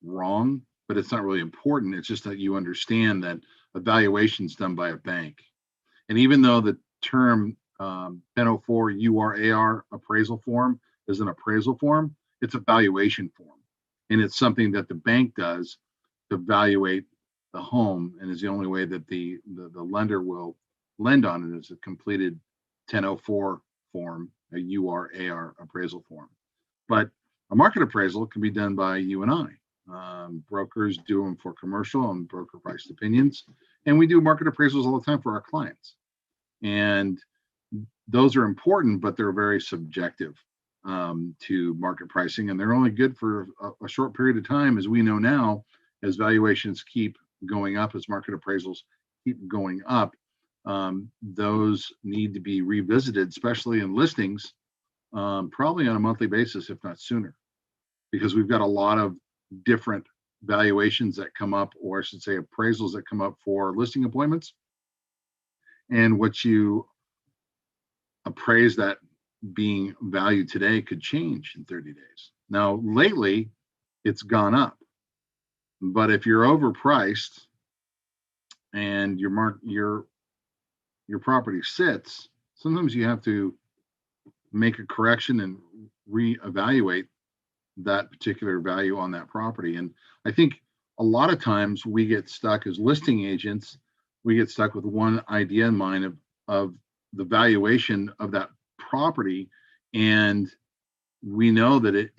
wrong, but it's not really important. It's just that you understand that evaluation is done by a bank. And even though the term 1004 URAR appraisal form is an appraisal form, it's a valuation form. And it's something that the bank does to evaluate the home, and is the only way that the lender will lend on it is a completed 1004 form, a URAR appraisal form. But a market appraisal can be done by you and I. Brokers do them for commercial and broker priced opinions, and we do market appraisals all the time for our clients. And those are important, but they're very subjective to market pricing, and they're only good for a short period of time, as we know now, as valuations keep going up, as market appraisals keep going up. Those need to be revisited, especially in listings, probably on a monthly basis, if not sooner, because we've got a lot of different valuations that come up, or I should say appraisals that come up for listing appointments. And what you appraise that being valued today could change in 30 days. Now, lately, it's gone up. But if you're overpriced and your property sits, sometimes you have to make a correction and reevaluate that particular value on that property. And I think a lot of times we get stuck as listing agents, we get stuck with one idea in mind of the valuation of that property, and we know that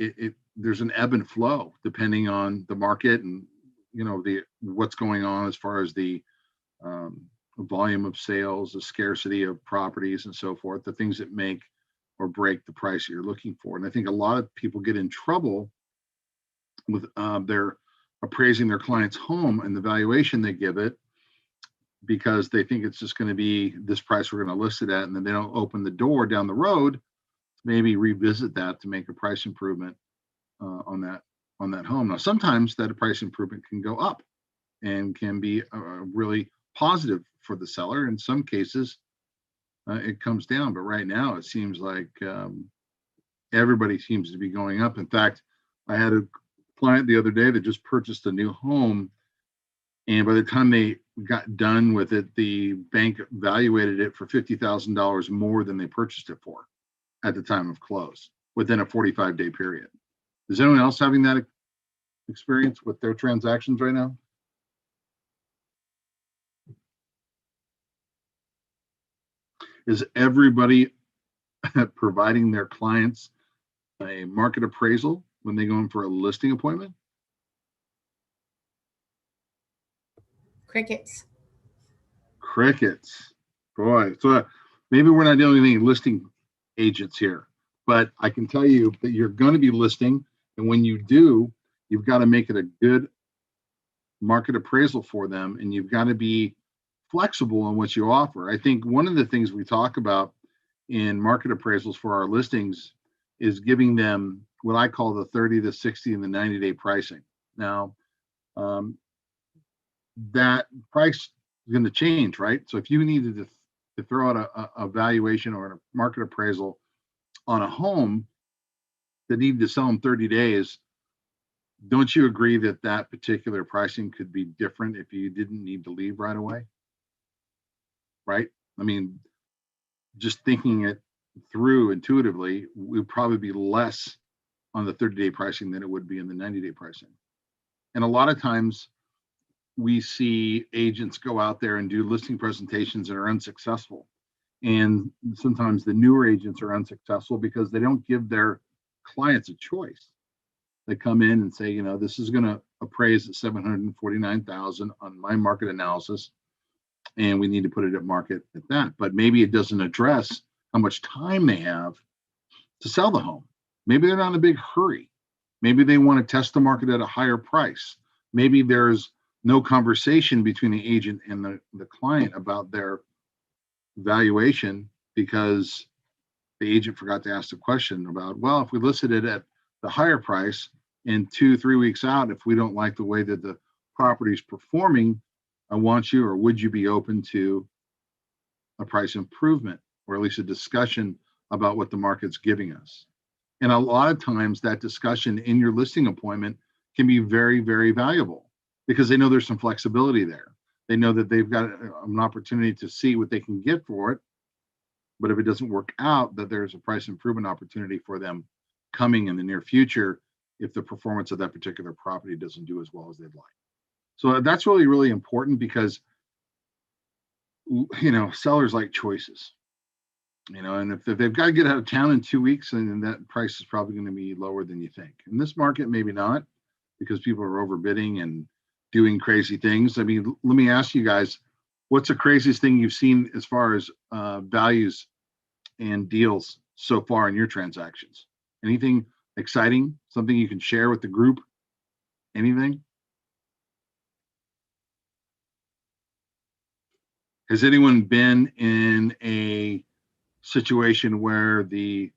there's an ebb and flow depending on the market and what's going on as far as the volume of sales, the scarcity of properties, and so forth, the things that make or break the price that you're looking for. And I think a lot of people get in trouble with their appraising their client's home and the valuation they give it, because they think it's just going to be this price we're going to list it at, and then they don't open the door down the road to maybe revisit that to make a price improvement on that home. Now, sometimes that price improvement can go up and can be really positive for the seller. In some cases, it comes down, but right now it seems like everybody seems to be going up. In fact, I had a client the other day that just purchased a new home, and by the time they got done with it, the bank evaluated it for $50,000 more than they purchased it for at the time of close within a 45-day period. Is anyone else having that experience with their transactions right now? Is everybody providing their clients a market appraisal when they go in for a listing appointment? Crickets. Crickets. Boy, so maybe we're not dealing with any listing agents here, but I can tell you that you're going to be listing, and when you do, you've got to make it a good market appraisal for them, and you've got to be flexible on what you offer. I think one of the things we talk about in market appraisals for our listings is giving them what I call the 30, the 60, and the 90-day pricing. Now, that price is going to change, right? So if you needed to throw out a valuation or a market appraisal on a home that needed to sell in 30 days, don't you agree that that particular pricing could be different if you didn't need to leave right away? Right? I mean, just thinking it through intuitively, would probably be less on the 30-day pricing than it would be in the 90-day pricing. And a lot of times we see agents go out there and do listing presentations that are unsuccessful. And sometimes the newer agents are unsuccessful because they don't give their clients a choice. They come in and say, this is going to appraise at $749,000 on my market analysis, and we need to put it at market at that. But maybe it doesn't address how much time they have to sell the home. Maybe they're not in a big hurry. Maybe they want to test the market at a higher price. Maybe there's no conversation between the agent and the client about their valuation because the agent forgot to ask the question about, well, if we listed it at the higher price and 2-3 weeks out, if we don't like the way that the property is performing, I want you, or would you be open to a price improvement, or at least a discussion about what the market's giving us? And a lot of times that discussion in your listing appointment can be very, very valuable because they know there's some flexibility there. They know that they've got an opportunity to see what they can get for it. But if it doesn't work out, that there's a price improvement opportunity for them coming in the near future if the performance of that particular property doesn't do as well as they'd like. So that's really, really important because, sellers like choices, and if they've got to get out of town in 2 weeks, then that price is probably going to be lower than you think. In this market, maybe not, because people are overbidding and doing crazy things. I mean, let me ask you guys, what's the craziest thing you've seen as far as values and deals so far in your transactions? Anything exciting? Something you can share with the group? Anything? Has anyone been in a situation where the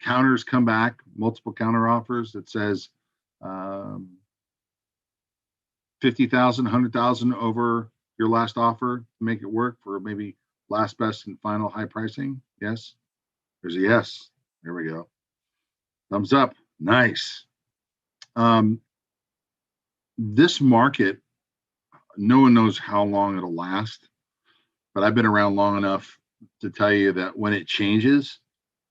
counters come back, multiple counter offers that says 50,000, 100,000 over your last offer to make it work for maybe last best and final high pricing? Yes. There's a yes. There we go. Thumbs up. Nice. This market, no one knows how long it'll last, but I've been around long enough to tell you that when it changes,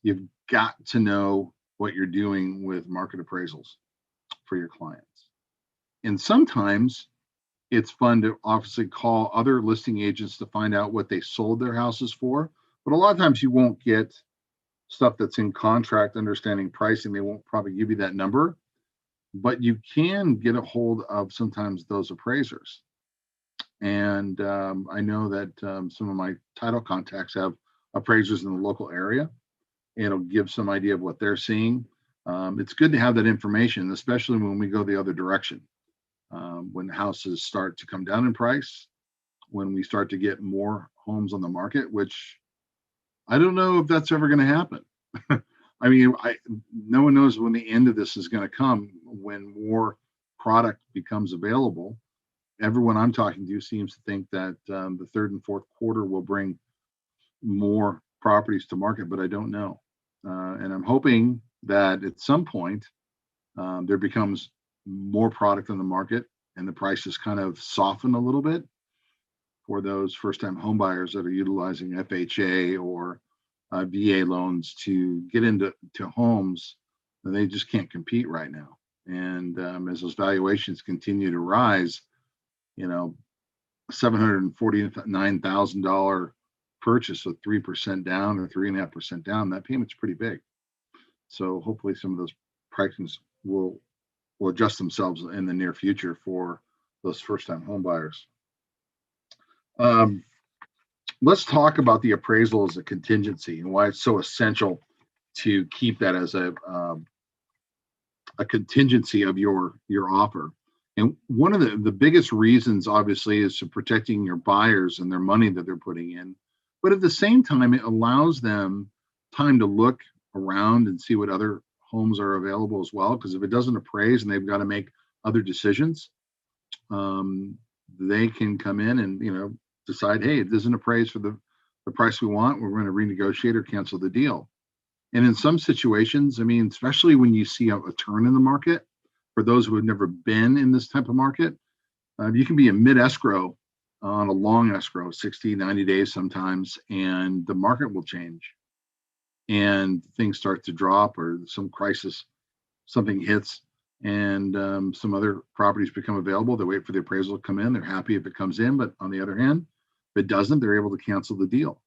you've got to know what you're doing with market appraisals for your clients. And sometimes it's fun to obviously call other listing agents to find out what they sold their houses for. But a lot of times you won't get stuff that's in contract, understanding pricing. They won't probably give you that number, but you can get a hold of sometimes those appraisers. And I know that some of my title contacts have appraisers in the local area. It'll give some idea of what they're seeing. It's good to have that information, especially when we go the other direction. When houses start to come down in price, when we start to get more homes on the market, which I don't know if that's ever going to happen. I mean, no one knows when the end of this is going to come, when more product becomes available. Everyone I'm talking to seems to think that the third and fourth quarter will bring more properties to market, but I don't know. And I'm hoping that at some point there becomes more product on the market and the prices kind of soften a little bit for those first-time home buyers that are utilizing FHA or VA loans to get into homes that they just can't compete right now. And as those valuations continue to rise, $749,000 purchase with 3% down or 3.5% down, that payment's pretty big. So hopefully some of those prices will adjust themselves in the near future for those first-time home buyers. Let's talk about the appraisal as a contingency and why it's so essential to keep that as a contingency of your offer. And one of the biggest reasons, obviously, is to protecting your buyers and their money that they're putting in. But at the same time, it allows them time to look around and see what other homes are available as well. Because if it doesn't appraise and they've got to make other decisions, they can come in and decide, hey, it doesn't appraise for the price we want. We're going to renegotiate or cancel the deal. And in some situations, I mean, especially when you see a turn in the market, for those who have never been in this type of market, you can be a mid escrow on a long escrow, 60, 90 days sometimes, and the market will change and things start to drop or some crisis, something hits and some other properties become available. They wait for the appraisal to come in. They're happy if it comes in, but on the other hand, if it doesn't, they're able to cancel the deal.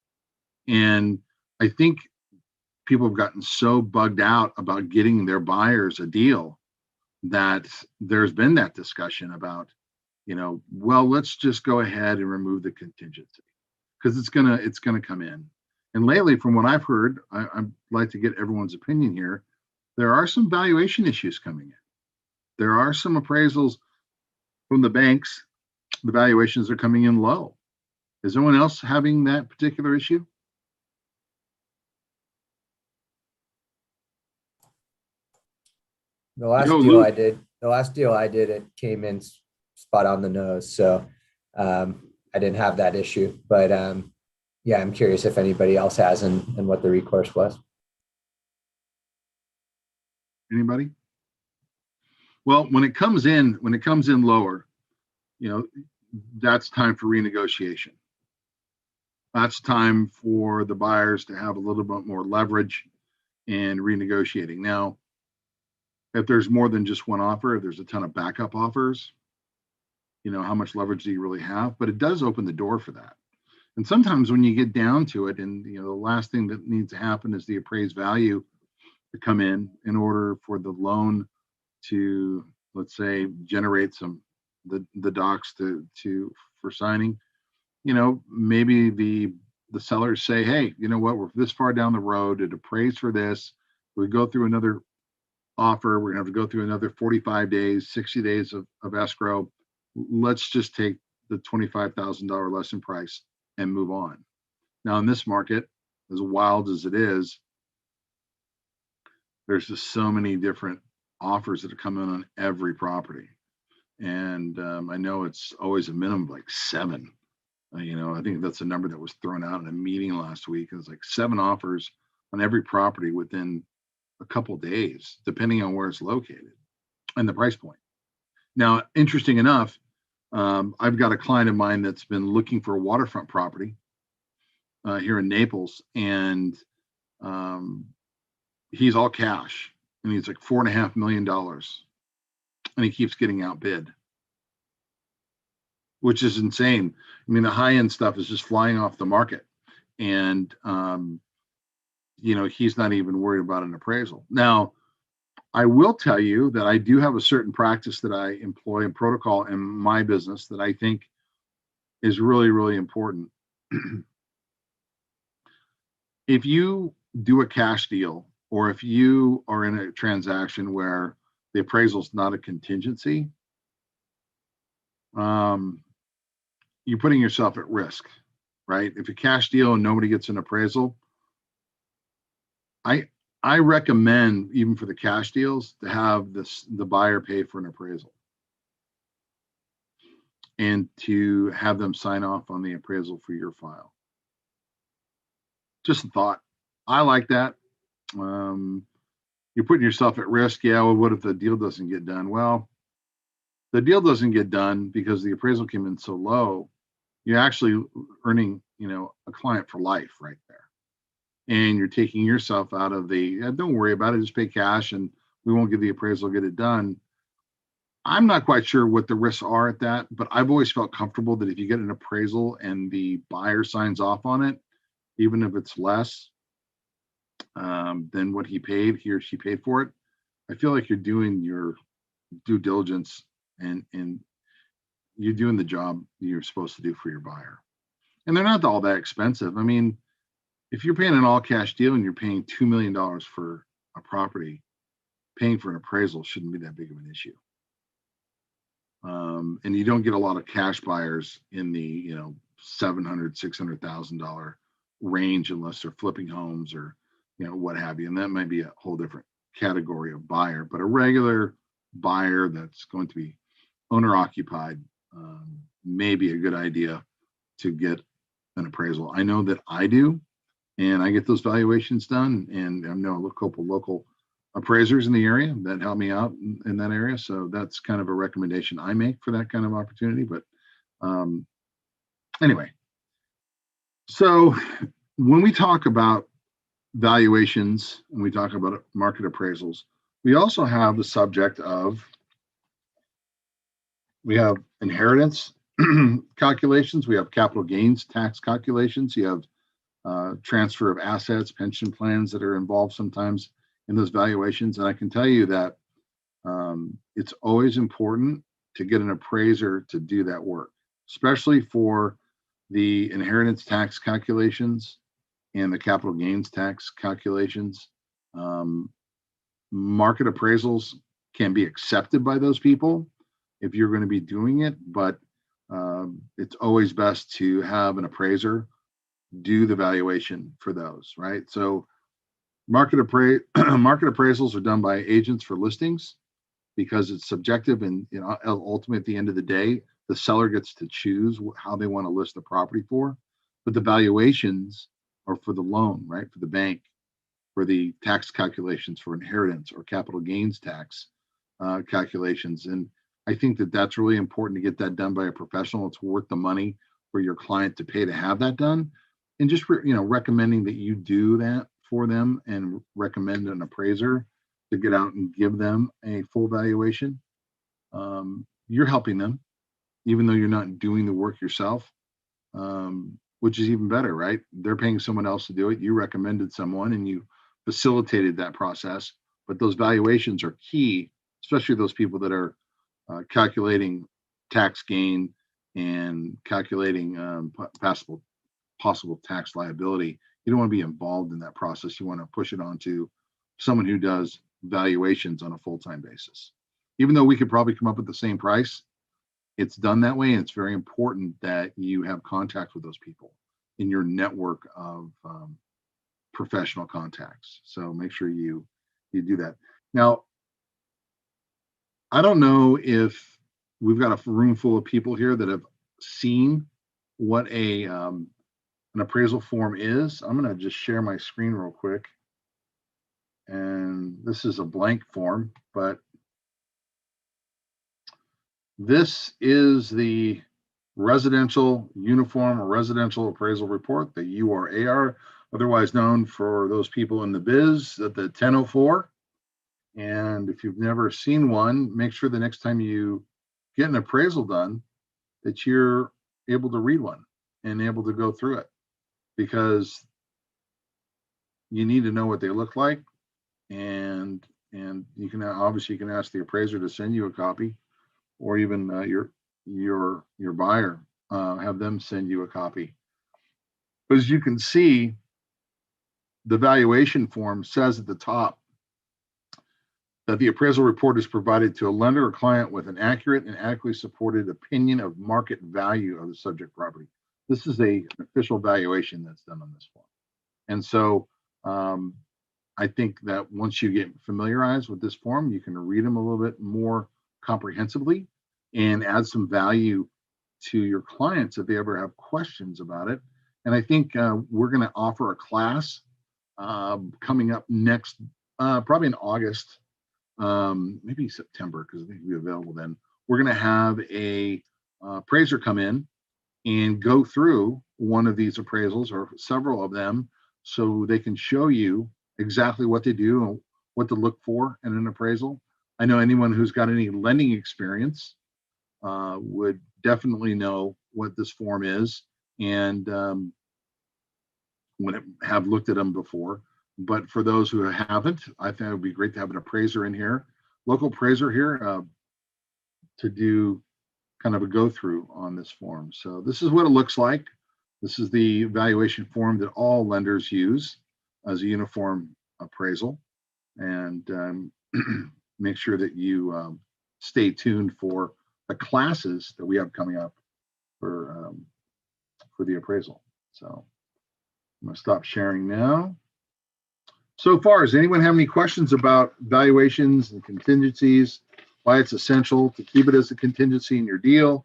And I think people have gotten so bugged out about getting their buyers a deal that there's been that discussion about, well, let's just go ahead and remove the contingency because it's gonna come in. And lately, from what I've heard, I'd like to get everyone's opinion here. There are some valuation issues coming in. There are some appraisals from the banks. The valuations are coming in low. Is anyone else having that particular issue? The last deal I did, it came in spot on the nose. So I didn't have that issue, but yeah, I'm curious if anybody else has and what the recourse was. Anybody? Well, when it comes in lower, you know, that's time for renegotiation. That's time for the buyers to have a little bit more leverage in renegotiating. Now, if there's more than just one offer, if there's a ton of backup offers, you know, how much leverage do you really have? But it does open the door for that. And sometimes when you get down to it, and you know, the last thing that needs to happen is the appraised value to come in order for the loan to, let's say, generate some the docs to for signing. You know, maybe the sellers say, hey, you know what, we're this far down the road, it appraised for this. We go through another offer, we're gonna have to go through another 45 days, 60 days of escrow. Let's just take the $25,000 lesson price and move on. Now, in this market, as wild as it is, there's just so many different offers that are coming on every property. And I know it's always a minimum of like 7. You know, I think that's a number that was thrown out in a meeting last week. It was like 7 offers on every property within a couple days, depending on where it's located and the price point. Now, interesting enough, I've got a client of mine that's been looking for a waterfront property here in Naples, and he's all cash, and he's like $4.5 million, and he keeps getting outbid, which is insane. I mean, the high-end stuff is just flying off the market, and you know, he's not even worried about an appraisal. Now, I will tell you that I do have a certain practice that I employ and protocol in my business that I think is really, really important. If you do a cash deal, or if you are in a transaction where the appraisal is not a contingency, you're putting yourself at risk, right? If a cash deal and nobody gets an appraisal, I recommend, even for the cash deals, to have the buyer pay for an appraisal and to have them sign off on the appraisal for your file. Just a thought. I like that. You're putting yourself at risk. Yeah, well, what if the deal doesn't get done? Well, the deal doesn't get done because the appraisal came in so low. You're actually earning, you know, a client for life right there. And you're taking yourself out of the, don't worry about it, just pay cash and we won't give the appraisal, get it done. I'm not quite sure what the risks are at that, but I've always felt comfortable that if you get an appraisal and the buyer signs off on it, even if it's less than what he or she paid for it, I feel like you're doing your due diligence and you're doing the job you're supposed to do for your buyer. And they're not all that expensive. I mean, if you're paying an all cash deal and you're paying $2 million for a property, paying for an appraisal shouldn't be that big of an issue. And you don't get a lot of cash buyers in the, you know, $700,000, $600,000 range unless they're flipping homes or, you know, what have you. And that might be a whole different category of buyer, but a regular buyer that's going to be owner occupied may be a good idea to get an appraisal. I know that I do, and I get those valuations done, and I know a couple local appraisers in the area that help me out in that area. So that's kind of a recommendation I make for that kind of opportunity. But anyway, so when we talk about valuations and we talk about market appraisals, we also have the subject of, we have inheritance calculations, we have capital gains tax calculations, you have transfer of assets, pension plans that are involved sometimes in those valuations. And I can tell you that it's always important to get an appraiser to do that work, especially for the inheritance tax calculations and the capital gains tax calculations. Market appraisals can be accepted by those people if you're going to be doing it, but it's always best to have an appraiser do the valuation for those, right? So market appraisals are done by agents for listings because it's subjective, and you know, ultimately at the end of the day, the seller gets to choose how they want to list the property for. But the valuations are for the loan, right? For the bank, for the tax calculations for inheritance or capital gains tax. calculations. And I think that that's really important to get that done by a professional. It's worth the money for your client to pay to have that done. And just, recommending that you do that for them and recommend an appraiser to get out and give them a full valuation. You're helping them, even though you're not doing the work yourself, which is even better, right? They're paying someone else to do it. You recommended someone and you facilitated that process. But those valuations are key, especially those people that are calculating tax gain and calculating possible tax liability. You don't want to be involved in that process. You want to push it on to someone who does valuations on a full-time basis. Even though we could probably come up with the same price, it's done that way. And it's very important that you have contact with those people in your network of professional contacts. So make sure you do that. Now, I don't know if we've got a room full of people here that have seen what an appraisal form is. I'm going to just share my screen real quick. And this is a blank form, but this is the residential uniform or residential appraisal report, the URAR, otherwise known for those people in the biz at the 1004. And if you've never seen one, make sure the next time you get an appraisal done that you're able to read one and able to go through it, because you need to know what they look like. And you can ask the appraiser to send you a copy, or even your buyer, have them send you a copy. But as you can see, the valuation form says at the top that the appraisal report is provided to a lender or client with an accurate and adequately supported opinion of market value of the subject property. This is an official valuation that's done on this form. And so I think that once you get familiarized with this form, you can read them a little bit more comprehensively and add some value to your clients if they ever have questions about it. And I think we're going to offer a class coming up next, probably in August, maybe September, because I think it'll be available then. We're going to have a appraiser come in and go through one of these appraisals or several of them, so they can show you exactly what they do and what to look for in an appraisal. I know anyone who's got any lending experience would definitely know what this form is and would have looked at them before. But for those who haven't, I think it would be great to have an appraiser in here, local appraiser here, to do kind of a go through on this form. So this is what it looks like. This is the evaluation form that all lenders use as a uniform appraisal. And make sure that you stay tuned for the classes that we have coming up for the appraisal. So I'm going to stop sharing now. So far, does anyone have any questions about valuations and contingencies, why it's essential to keep it as a contingency in your deal?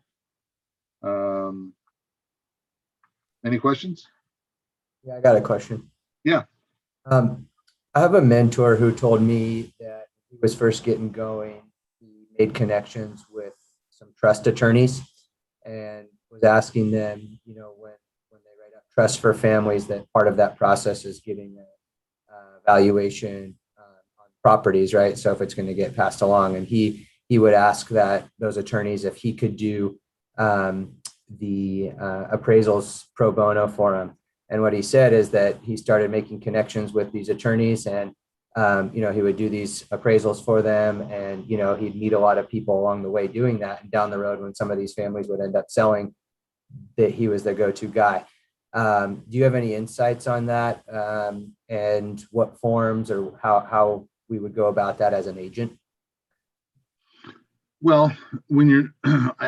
Any questions? Yeah, I got a question. Yeah. I have a mentor who told me that he was first getting going. He made connections with some trust attorneys and was asking them, when they write up trusts for families, that part of that process is getting a valuation on properties, right? So if it's going to get passed along, and he would ask those attorneys if he could do the appraisals pro bono for him. And what he said is that he started making connections with these attorneys, and he would do these appraisals for them, and he'd meet a lot of people along the way doing that. And down the road, when some of these families would end up selling, that he was the go-to guy. Do you have any insights on that, and what forms or how we would go about that as an agent? Well, when you're,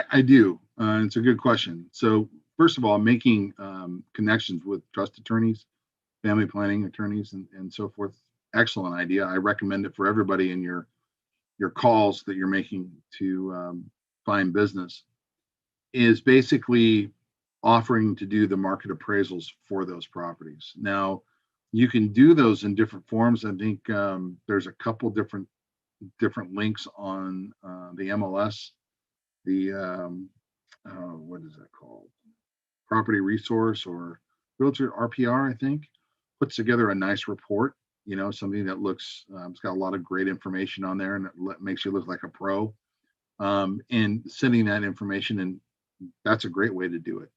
I do. It's a good question. So first of all, making connections with trust attorneys, family planning attorneys, and so forth. Excellent idea. I recommend it for everybody in your calls that you're making to find business, is basically offering to do the market appraisals for those properties. Now, you can do those in different forms. I think there's a couple different different links on the MLS, the what is that called? Property Resource or Realtor RPR, I think, puts together a nice report. Something that looks, it's got a lot of great information on there, and it makes you look like a pro. And sending that information, and that's a great way to do it.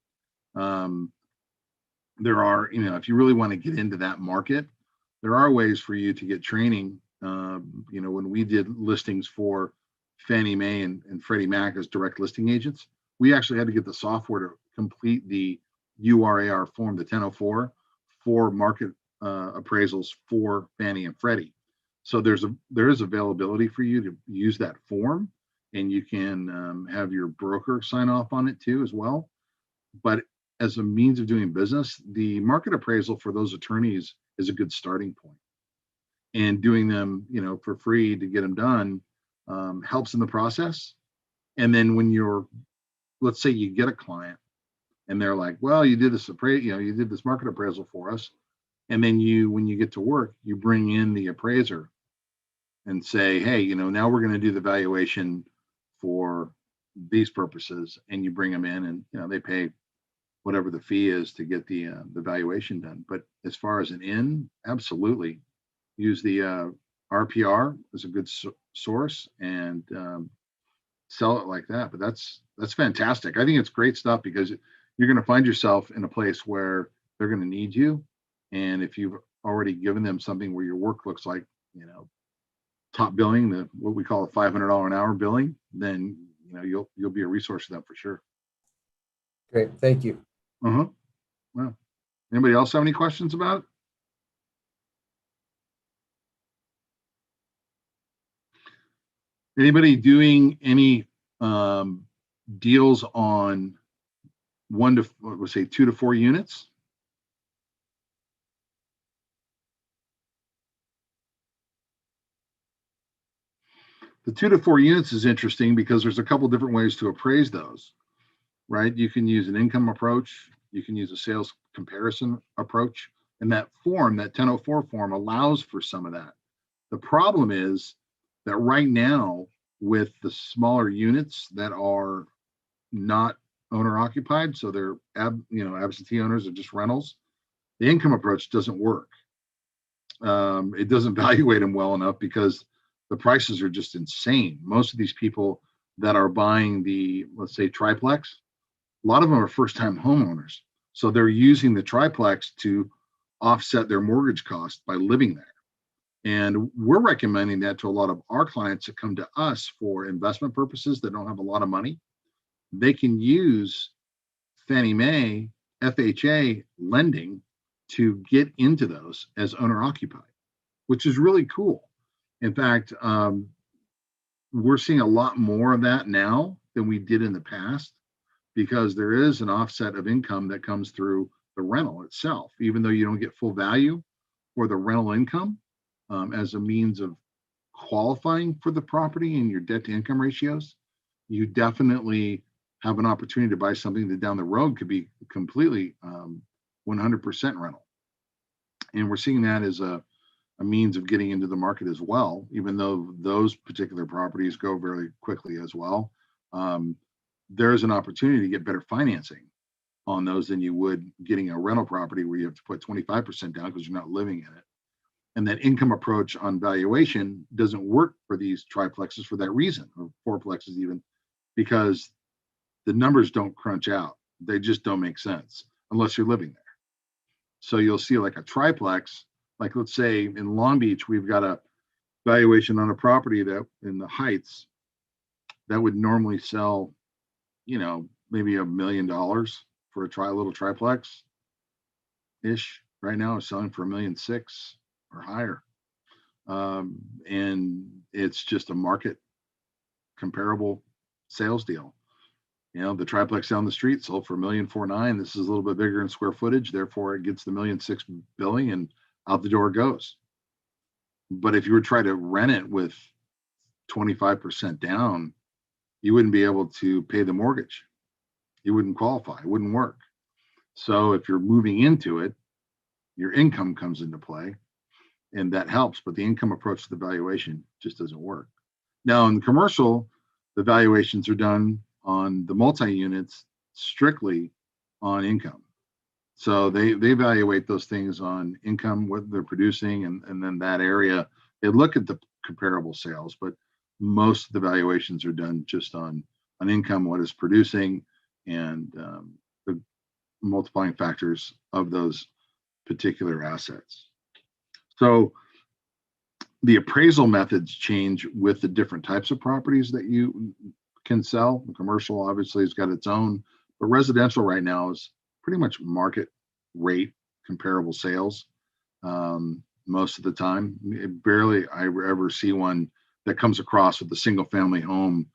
There are, if you really want to get into that market, there are ways for you to get training. When we did listings for Fannie Mae and Freddie Mac as direct listing agents, we actually had to get the software to complete the URAR form, the 1004, for market appraisals for Fannie and Freddie. So there is availability for you to use that form, and you can have your broker sign off on it too as well. But as a means of doing business, the market appraisal for those attorneys is a good starting point. And doing them, for free to get them done helps in the process. And then when let's say you get a client and they're like, well, you did this you did this market appraisal for us. And then when you get to work, you bring in the appraiser and say, hey, now we're going to do the valuation for these purposes. And you bring them in, and, they pay whatever the fee is to get the valuation done. But as far as an in, absolutely use the RPR as a good source, and sell it like that. But that's fantastic. I think it's great stuff, because you're going to find yourself in a place where they're going to need you. And if you've already given them something where your work looks like, top billing, what we call a $500 an hour billing, then, you'll be a resource for them for sure. Great. Thank you. Well, anybody else have any questions about it? Anybody doing any deals on 2 to 4 units? The 2 to 4 units is interesting because there's a couple different ways to appraise those, right? You can use an income approach. You can use a sales comparison approach. And that form, that 1004 form, allows for some of that. The problem is that right now, with the smaller units that are not owner occupied, so they're absentee owners or just rentals, the income approach doesn't work. It doesn't evaluate them well enough because the prices are just insane. Most of these people that are buying the, let's say, triplex, a lot of them are first-time homeowners. So they're using the triplex to offset their mortgage cost by living there. And we're recommending that to a lot of our clients that come to us for investment purposes that don't have a lot of money. They can use Fannie Mae, FHA lending to get into those as owner occupied, which is really cool. In fact, we're seeing a lot more of that now than we did in the past, because there is an offset of income that comes through the rental itself, even though you don't get full value for the rental income as a means of qualifying for the property and your debt to income ratios. You definitely have an opportunity to buy something that down the road could be completely 100% rental. And we're seeing that as a means of getting into the market as well, even though those particular properties go very quickly as well. There's an opportunity to get better financing on those than you would getting a rental property where you have to put 25% down because you're not living in it. And that income approach on valuation doesn't work for these triplexes for that reason, or fourplexes even, because the numbers don't crunch out. They just don't make sense unless you're living there. So you'll see like a triplex, like let's say in Long Beach, we've got a valuation on a property that in the Heights that would normally sell, maybe $1 million for a little triplex ish. Right now it's selling for $1.6 million or higher. And it's just a market comparable sales deal. The triplex down the street sold for $1.49 million. This is a little bit bigger in square footage. Therefore, it gets the $1.6 million billing and out the door it goes. But if you were trying to rent it with 25% down, you wouldn't be able to pay the mortgage. You wouldn't qualify. It wouldn't work. So if you're moving into it, your income comes into play, and that helps. But the income approach to the valuation just doesn't work. Now in commercial, the valuations are done on the multi-units strictly on income. So they evaluate those things on income, what they're producing, and then that area. They look at the comparable sales, but most of the valuations are done just on income, what is producing, and the multiplying factors of those particular assets. So the appraisal methods change with the different types of properties that you can sell. The commercial obviously has got its own, but residential right now is pretty much market rate comparable sales most of the time. Barely I ever see one that comes across with a single family home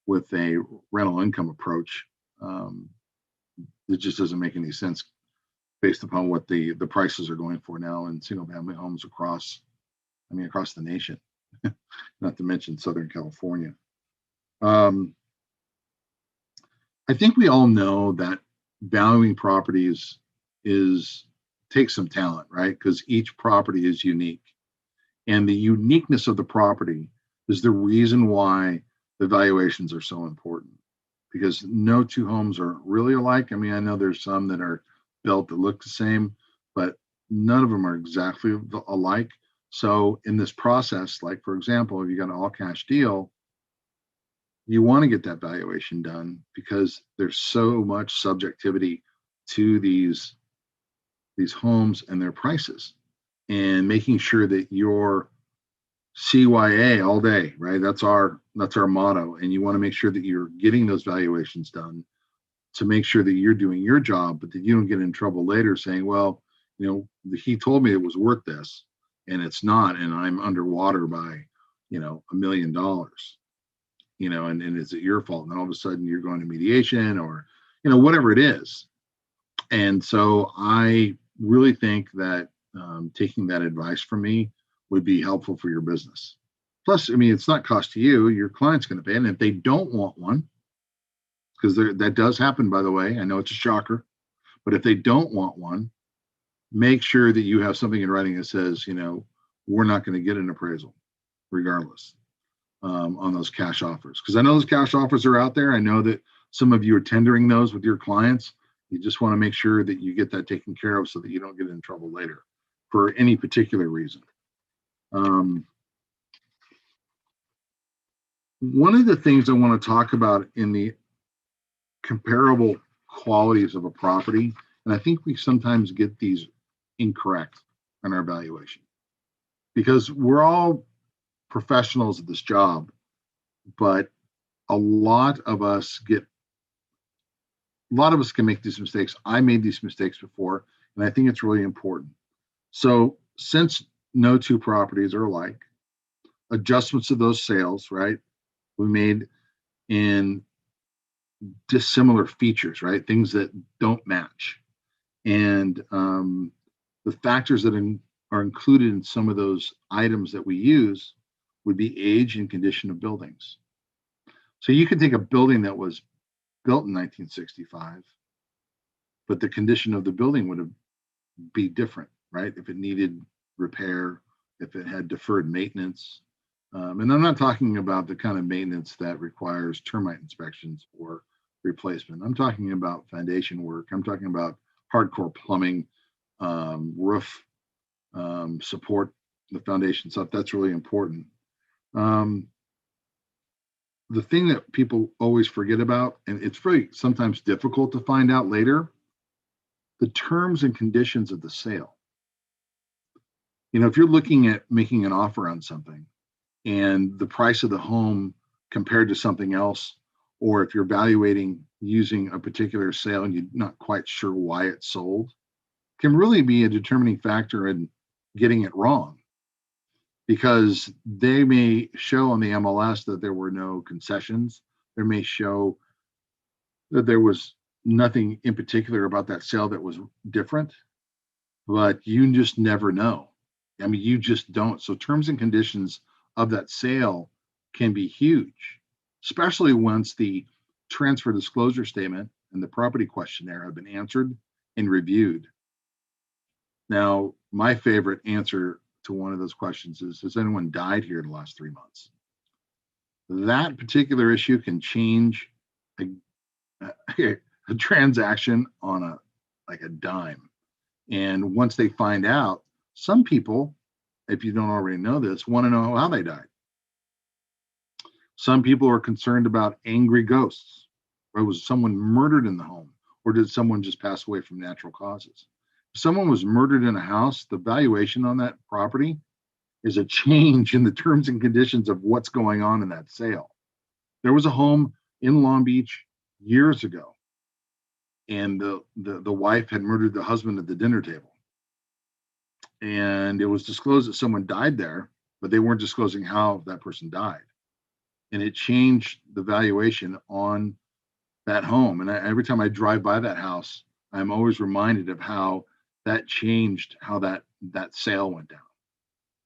with a rental income approach. It just doesn't make any sense based upon what the prices are going for now in single family homes across the nation, not to mention Southern California. I think we all know that valuing properties takes some talent, right? Because each property is unique. And the uniqueness of the property is the reason why the valuations are so important. Because no two homes are really alike. I mean, I know there's some that are built that look the same, but none of them are exactly alike. So in this process, like for example, if you got an all cash deal, you want to get that valuation done because there's so much subjectivity to these homes and their prices, and making sure that your CYA all day, right? That's our motto. And you want to make sure that you're getting those valuations done to make sure that you're doing your job, but that you don't get in trouble later saying, well, he told me it was worth this and it's not, and I'm underwater by, $1 million, and is it your fault? And all of a sudden you're going to mediation or, whatever it is. And so I really think that taking that advice from me would be helpful for your business. Plus, it's not cost to you, your client's going to pay. And if they don't want one, because that does happen, by the way, I know it's a shocker, but if they don't want one, make sure that you have something in writing that says, we're not going to get an appraisal regardless on those cash offers. Because I know those cash offers are out there. I know that some of you are tendering those with your clients. You just want to make sure that you get that taken care of so that you don't get in trouble later for any particular reason. One of the things I want to talk about in the comparable qualities of a property, and I think we sometimes get these incorrect in our valuation because we're all professionals at this job, but a lot of us can make these mistakes. I made these mistakes before, and I think it's really important. So since no two properties are alike, adjustments to those sales, right, we made in dissimilar features, right, things that don't match. And the factors that are included in some of those items that we use would be age and condition of buildings. So you could take a building that was built in 1965, but the condition of the building would be different, right? If it needed repair, if it had deferred maintenance. And I'm not talking about the kind of maintenance that requires termite inspections or replacement. I'm talking about foundation work. I'm talking about hardcore plumbing, roof support, the foundation stuff. That's really important. The thing that people always forget about, and it's really sometimes difficult to find out later, the terms and conditions of the sale. If you're looking at making an offer on something and the price of the home compared to something else, or if you're evaluating using a particular sale and you're not quite sure why it sold, can really be a determining factor in getting it wrong. Because they may show on the MLS that there were no concessions. There may show that there was nothing in particular about that sale that was different, but you just never know. You just don't. So terms and conditions of that sale can be huge, especially once the transfer disclosure statement and the property questionnaire have been answered and reviewed. Now, my favorite answer to one of those questions is, has anyone died here in the last 3 months? that particular issue can change a, a transaction on a dime. And once they find out, some people, if you don't already know this, want to know how they died. Some people are concerned about angry ghosts. Or was someone murdered in the home? Or did someone just pass away from natural causes? If someone was murdered in a house, the valuation on that property is a change in the terms and conditions of what's going on in that sale. There was a home in Long Beach years ago, and the wife had murdered the husband at the dinner table. And it was disclosed that someone died there, but they weren't disclosing how that person died. And it changed the valuation on that home. And every time I drive by that house, I'm always reminded of how that changed how that sale went down.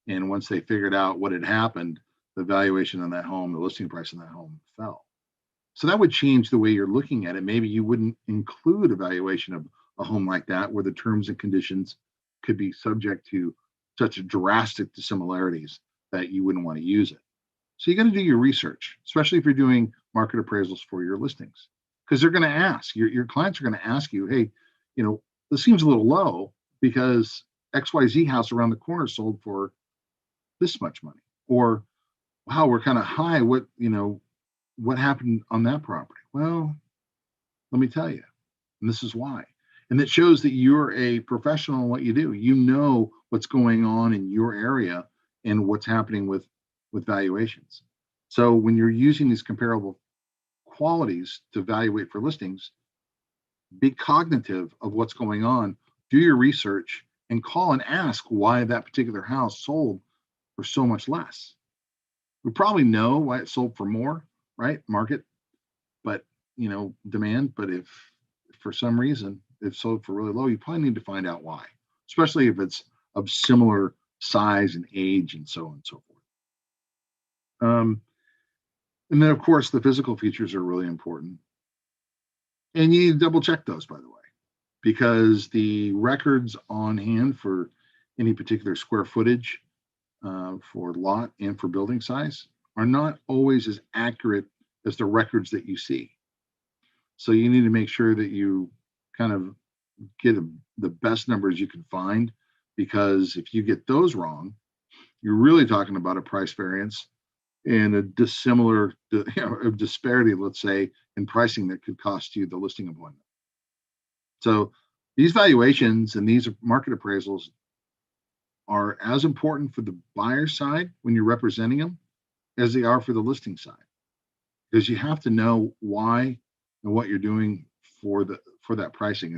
And once they figured out what had happened, the valuation on that home, the listing price on that home fell. So that would change the way you're looking at it. Maybe you wouldn't include a valuation of a home like that, where the terms and conditions could be subject to such drastic dissimilarities that you wouldn't want to use it. So you got to do your research, especially if you're doing market appraisals for your listings, because they're going to ask, your clients are going to ask you, hey, this seems a little low because XYZ house around the corner sold for this much money, or wow, we're kind of high. What happened on that property? Well, let me tell you, and this is why. And it shows that you're a professional in what you do. You know what's going on in your area and what's happening with valuations. So when you're using these comparable qualities to evaluate for listings, be cognitive of what's going on, do your research, and call and ask why that particular house sold for so much less. We probably know why it sold for more, right? Market, but demand. But if for some reason it sold for really low, you probably need to find out why, especially if it's of similar size and age and so on and so forth. And then of course the physical features are really important, and you need to double check those, by the way, because the records on hand for any particular square footage for lot and for building size are not always as accurate as the records that you see. So you need to make sure that you kind of get the best numbers you can find, because if you get those wrong, you're really talking about a price variance and a dissimilar a disparity, let's say, in pricing that could cost you the listing appointment. So these valuations and these market appraisals are as important for the buyer side when you're representing them as they are for the listing side, because you have to know why and what you're doing for that pricing.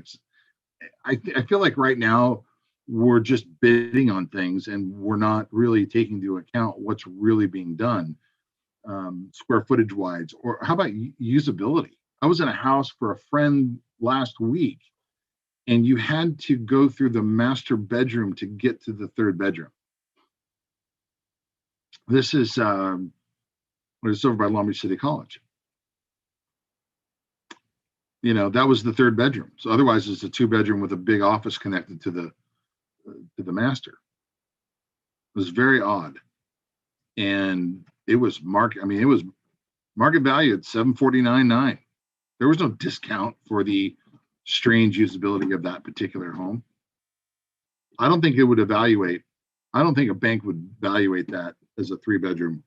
I feel like right now we're just bidding on things and we're not really taking into account what's really being done, square footage wise, or how about usability. I was in a house for a friend last week, and you had to go through the master bedroom to get to the third bedroom. This is it's over by Long Beach City College. That was the third bedroom. So otherwise it's a 2-bedroom with a big office connected to the master. It was very odd. And it was it was market value at $749,900. There was no discount for the strange usability of that particular home. I don't think a bank would evaluate that as a 3-bedroom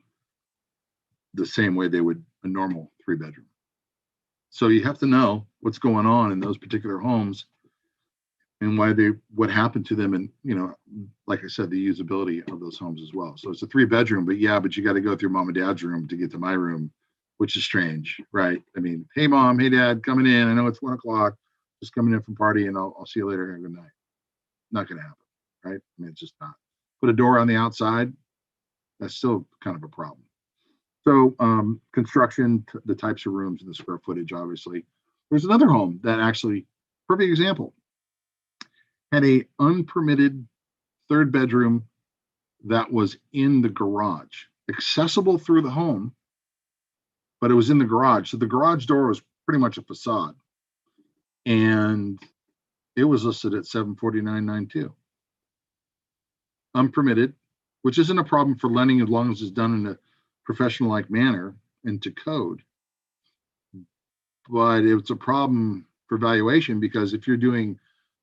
the same way they would a normal 3-bedroom. So you have to know what's going on in those particular homes and what happened to them, and like I said, the usability of those homes as well. So it's a 3-bedroom, but you got to go through mom and dad's room to get to my room, which is strange, right? I mean, hey mom, hey dad, coming in. I know it's 1 o'clock, just coming in from party, and I'll see you later. Have a good night. Not going to happen, right? I mean, it's just not. Put a door on the outside, that's still kind of a problem. So construction, the types of rooms and the square footage, obviously. There's another home that actually, perfect example, had a unpermitted 3rd bedroom that was in the garage, accessible through the home, but it was in the garage. So the garage door was pretty much a facade, and it was listed at $749,992. Unpermitted, which isn't a problem for lending as long as it's done in a professional-like manner. into code. But it's a problem for valuation, because if you're doing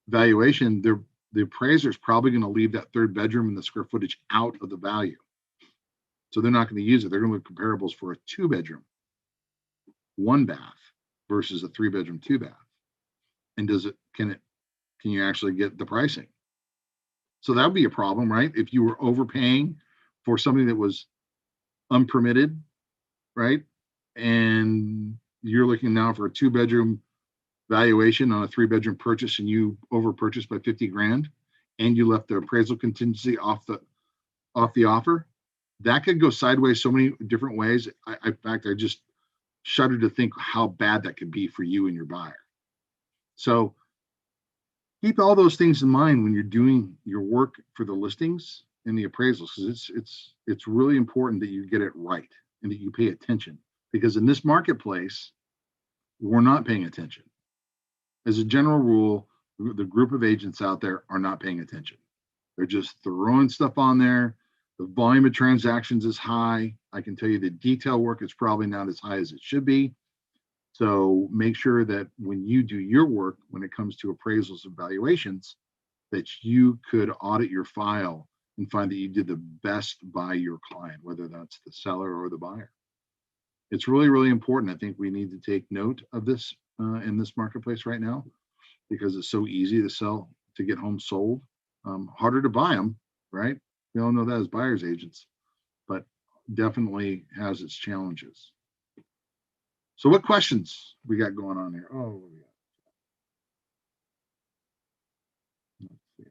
valuation, the appraiser is probably going to leave that third bedroom and the square footage out of the value. So they're not going to use it. They're going to look comparables for a 2-bedroom, 1 bath versus a 3-bedroom, 2 bath. And can you actually get the pricing? So that would be a problem, right? If you were overpaying for something that was unpermitted, right? And you're looking now for a 2-bedroom valuation on a 3-bedroom purchase, and you over purchased by 50 grand, and you left the appraisal contingency off the offer, that could go sideways so many different ways. In fact, I just shudder to think how bad that could be for you and your buyer. So keep all those things in mind when you're doing your work for the listings and the appraisals, because it's really important that you get it right and that you pay attention, because in this marketplace, we're not paying attention. As a general rule, the group of agents out there are not paying attention. They're just throwing stuff on there. The volume of transactions is high. I can tell you the detail work is probably not as high as it should be. So make sure that when you do your work, when it comes to appraisals and valuations, that you could audit your file and find that you did the best by your client, whether that's the seller or the buyer. It's really, really important. I think we need to take note of this in this marketplace right now, because it's so easy to get homes sold, harder to buy them, right? We all know that as buyer's agents, but definitely has its challenges. So what questions we got going on here? Oh, what do we got? Let's see.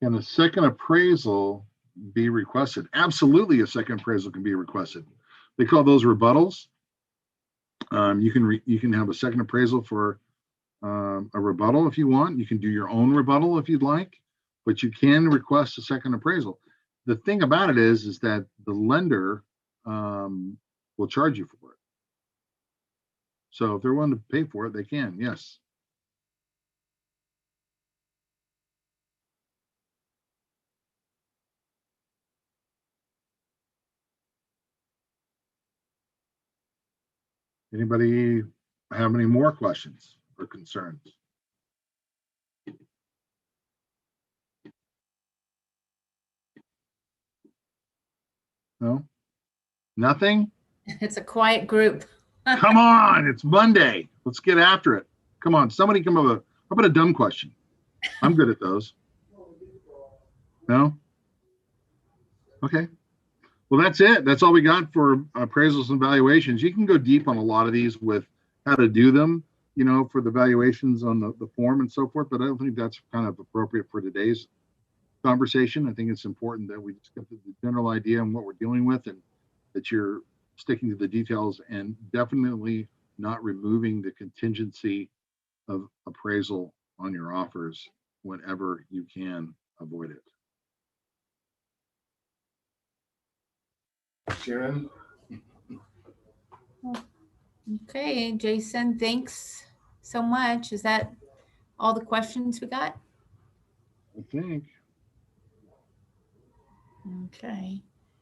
Can a second appraisal be requested? Absolutely, a second appraisal can be requested. They call those rebuttals. You can have a second appraisal for a rebuttal if you want. You can do your own rebuttal if you'd like, but you can request a second appraisal. The thing about it is that the lender will charge you for it. So if they're willing to pay for it, they can, yes. Anybody have any more questions or concerns? No? Nothing? It's a quiet group. Come on, it's Monday. Let's get after it. Come on, somebody come up with how about a dumb question? I'm good at those. No? Okay. Well, that's it. That's all we got for appraisals and valuations. You can go deep on a lot of these with how to do them, for the valuations on the form and so forth, but I don't think that's kind of appropriate for today's conversation. I think it's important that we just get the general idea on what we're dealing with, and that you're sticking to the details, and definitely not removing the contingency of appraisal on your offers whenever you can avoid it. Sharon? Okay, Jason, thanks so much. Is that all the questions we got? I think. Okay.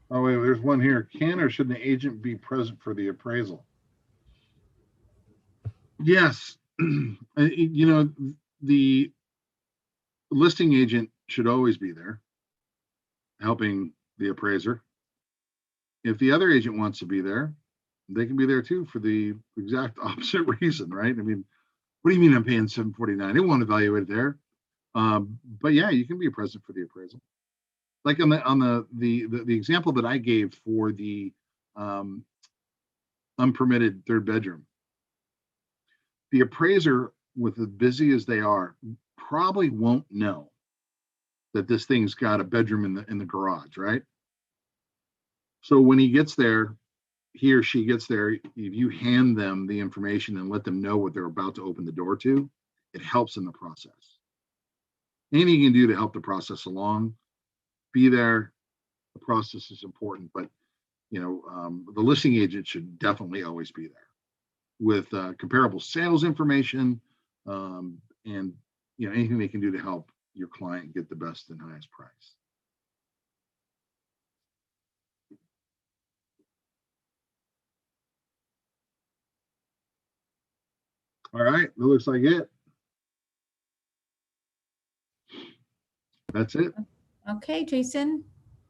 Oh, wait, there's one here. Can or should an agent be present for the appraisal? Yes. The listing agent should always be there helping the appraiser. If the other agent wants to be there, they can be there too for the exact opposite reason, right? I mean, what do you mean I'm paying $749? They won't evaluate it there. But yeah, you can be present for the appraisal. Like on the example that I gave for the unpermitted 3rd bedroom, the appraiser, with as busy as they are, probably won't know that this thing's got a bedroom in the garage, right? So when he or she gets there, if you hand them the information and let them know what they're about to open the door to, it helps in the process. Anything you can do to help the process along, be there. The process is important, but the listing agent should definitely always be there with comparable sales information, and anything they can do to help your client get the best and highest price. All right, that looks like it. That's it. Okay, Jason,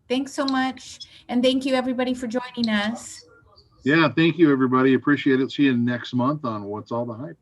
thanks so much. And thank you everybody for joining us. Yeah, thank you, everybody. Appreciate it. See you next month on What's All the Hype.